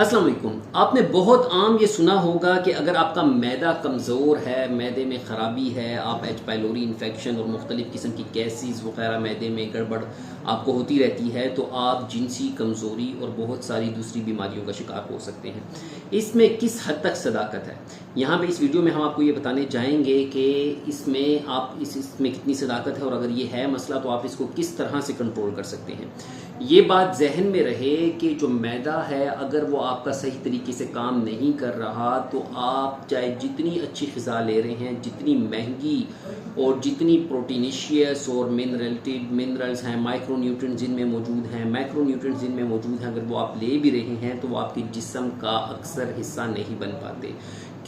अस्सलाम वालेकुम। आपने बहुत आम ये सुना होगा कि अगर आपका मैदा कमज़ोर है, मैदे में ख़राबी है, आप एच पाइलोरी इन्फेक्शन और मुख्तलिफ़ किस्म की गैसेस वगैरह मैदे में गड़बड़ आपको होती रहती है तो आप जिनसी कमज़ोरी और बहुत सारी दूसरी बीमारियों का शिकार हो सकते हैं। इसमें किस हद तक सदाकत है, यहाँ पे इस वीडियो में हम आपको ये बताने जाएंगे कि इसमें आप इसमें कितनी सदाकत है और अगर ये है मसला तो आप इसको किस तरह से कंट्रोल कर सकते हैं। ये बात जहन में रहे कि जो मैदा है अगर वो आपका सही तरीके से काम नहीं कर रहा तो आप चाहे जितनी अच्छी ग़िज़ा ले रहे हैं, जितनी महंगी और जितनी प्रोटीनिशियस और मिनरल्स हैं, माइक्रो न्यूट्रिएंट्स जिनमें मौजूद हैं, मैक्रो न्यूट्रिएंट्स जिनमें मौजूद हैं, अगर वो आप ले भी रहे हैं तो वो आपके जिस्म का अक्सर हिस्सा नहीं बन पाते।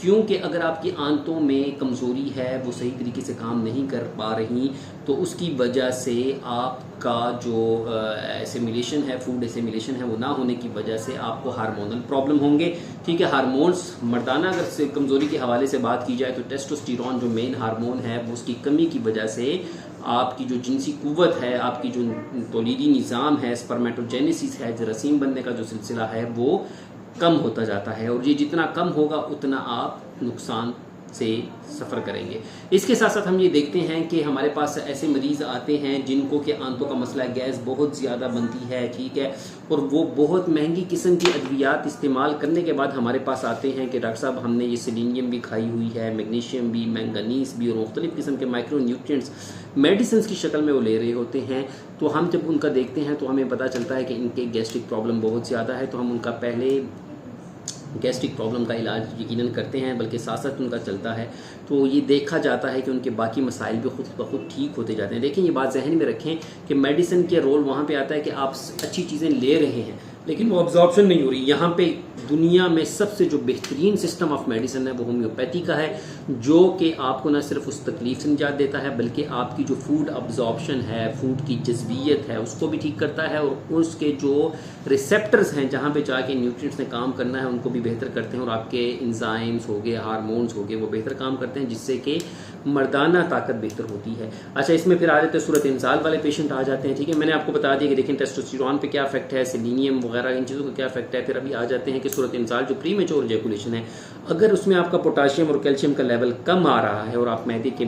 क्योंकि अगर आपकी आंतों में कमज़ोरी है, वो सही तरीके से काम नहीं कर पा रही तो उसकी वजह से आपका जो एसिमिलेशन है, फूड एसिमिलेशन है, वो ना होने की वजह से आपको हार्मोनल प्रॉब्लम होंगे। ठीक है, हार्मोन्स मर्दाना अगर से कमज़ोरी के हवाले से बात की जाए तो टेस्टोस्टेरोन जो मेन हार्मोन है वो उसकी कमी की वजह से आपकी जो जिनसी कुव्वत है, आपकी जो तौलीदी निज़ाम है, स्पर्मेटोजेनेसिस है, जरासीम बनने का जो सिलसिला है वो कम होता जाता है और ये जितना कम होगा उतना आप नुकसान से सफ़र करेंगे। इसके साथ साथ हम ये देखते हैं कि हमारे पास ऐसे मरीज़ आते हैं जिनको कि आंतों का मसला गैस बहुत ज़्यादा बनती है, ठीक है, और वो बहुत महंगी किस्म की अद्वियात इस्तेमाल करने के बाद हमारे पास आते हैं कि डॉक्टर साहब हमने ये सेलेनियम भी खाई हुई है, मैग्नीशियम भी, मैंगनीज भी और मुख्तलिफ़ किस्म के माइक्रो न्यूट्रिएंट्स मेडिसिन की शक्ल में वो ले रहे होते हैं। तो हम जब उनका देखते हैं तो हमें पता चलता है कि इनके गैस्ट्रिक प्रॉब्लम बहुत ज़्यादा है, तो हम उनका पहले गैस्ट्रिक प्रॉब्लम का इलाज यकीनन करते हैं, बल्कि साथ साथ उनका चलता है तो ये देखा जाता है कि उनके बाकी मसाइल भी खुद ब खुद ठीक होते जाते हैं। देखें, ये बात जहन में रखें कि मेडिसिन के रोल वहाँ पे आता है कि आप अच्छी चीज़ें ले रहे हैं लेकिन वो अब्जॉर्प्शन नहीं हो रही। यहाँ पे दुनिया में सबसे जो बेहतरीन सिस्टम ऑफ मेडिसिन है वो होम्योपैथी का है, जो कि आपको न सिर्फ उस तकलीफ से निजात देता है बल्कि आपकी जो फूड अब्जॉर्प्शन है, फूड की जज्बियत है, उसको भी ठीक करता है और उसके जो रिसेप्टर्स हैं जहाँ पे जाके न्यूट्रिएंट्स ने काम करना है उनको भी बेहतर करते हैं और आपके इंजाइम्स हो गए, हार्मोन्स हो गए, वो बेहतर काम करते हैं जिससे कि मर्दाना ताकत बेहतर होती है। अच्छा, इसमें फिर आ जाते हैं सूरत इंसाल वाले पेशेंट आ जाते हैं। ठीक है, मैंने आपको बता दिया कि देखें टेस्टोस्टेरोन पे क्या इफेक्ट है, सेलेनियम वगैरह इन चीज़ों का क्या इफेक्ट है। फिर अभी आ जाते हैं कि सूरत इंसाल जो प्री मैच्योर इजैकुलेशन है, अगर उसमें आपका पोटाशियम और कैल्शियम का लेवल कम आ रहा है और आप मैदे के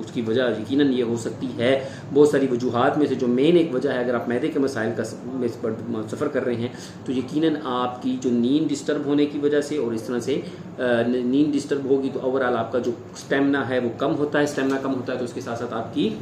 उसकी वजह यकीनन ये हो सकती है, बहुत सारी वजूहात में से जो मेन एक वजह है, अगर आप मैदे के मसाइल का सफ़र कर रहे हैं तो यकीनन आपकी जो नींद डिस्टर्ब होने की वजह से और इस तरह से नींद डिस्टर्ब होगी तो ओवरऑल आपका जो स्टेमिना है वो कम होता है। स्टेमिना कम होता है तो उसके साथ साथ आपकी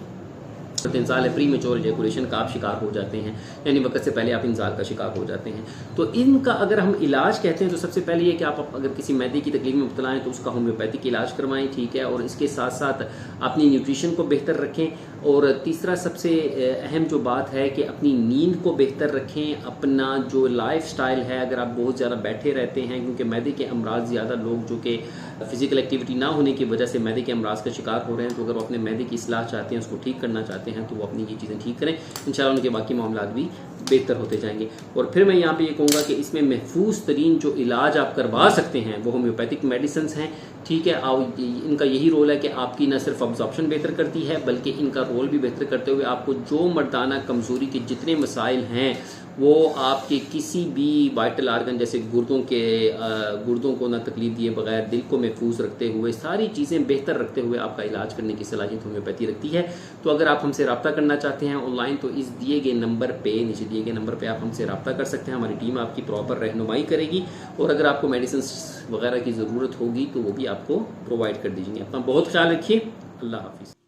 इंसाल है, प्री मैच्योर इजैकुलेशन का आप शिकार हो जाते हैं, यानी वक्त से पहले आप इंसाल का शिकार हो जाते हैं। तो इनका अगर हम इलाज कहते हैं तो सबसे पहले ये कि आप अगर किसी मैदे की तकलीफ में मुब्तला हैं तो उसका होम्योपैथिक इलाज करवाएं, ठीक है, और इसके साथ साथ अपनी न्यूट्रिशन को बेहतर रखें। और तीसरा सबसे अहम जो बात है कि अपनी नींद को बेहतर रखें, अपना जो लाइफ स्टाइल है, अगर आप बहुत ज़्यादा बैठे रहते हैं, क्योंकि मैदे के अमराज ज़्यादा लोग जो कि फिजिकल एक्टिविटी ना होने की वजह से मैदे के अमराज का शिकार हो रहे हैं, तो अगर वो अपने मैदे की इस्लाह चाहते हैं, उसको ठीक करना चाहते हैं तो वो अपनी ये चीज़ें ठीक करें, इंशाल्लाह उनके बाकी मामलात भी बेहतर होते जाएंगे। और फिर मैं यहाँ पे ये कहूँगा कि इसमें महफूज तरीन जो इलाज आप करवा सकते हैं वो होम्योपैथिक मेडिसिन हैं, ठीक है। इनका यही रोल है कि आपकी न सिर्फ अब्जॉर्प्शन बेहतर करती है बल्कि इनका रोल भी बेहतर करते हुए आपको जो मर्दाना कमज़ोरी के जितने मसाइल हैं वो आपके किसी भी वाइटल आर्गन जैसे गुर्दों को ना तकलीफ दिए बगैर, दिल को महफूज रखते हुए, सारी चीज़ें बेहतर रखते हुए आपका इलाज करने की सलाहियत होम्योपैथी रखती है। तो अगर आप हमसे रब्ता करना चाहते हैं ऑनलाइन तो इस दिए गए नंबर पे, नीचे दिए गए नंबर पे आप हमसे रब्ता कर सकते हैं, हमारी टीम आपकी प्रॉपर रहनुमाई करेगी और अगर आपको मेडिसिन वगैरह की ज़रूरत होगी तो वो भी आपको प्रोवाइड कर दीजिए। अपना बहुत ख्याल रखिए, अल्लाह हाफिज़।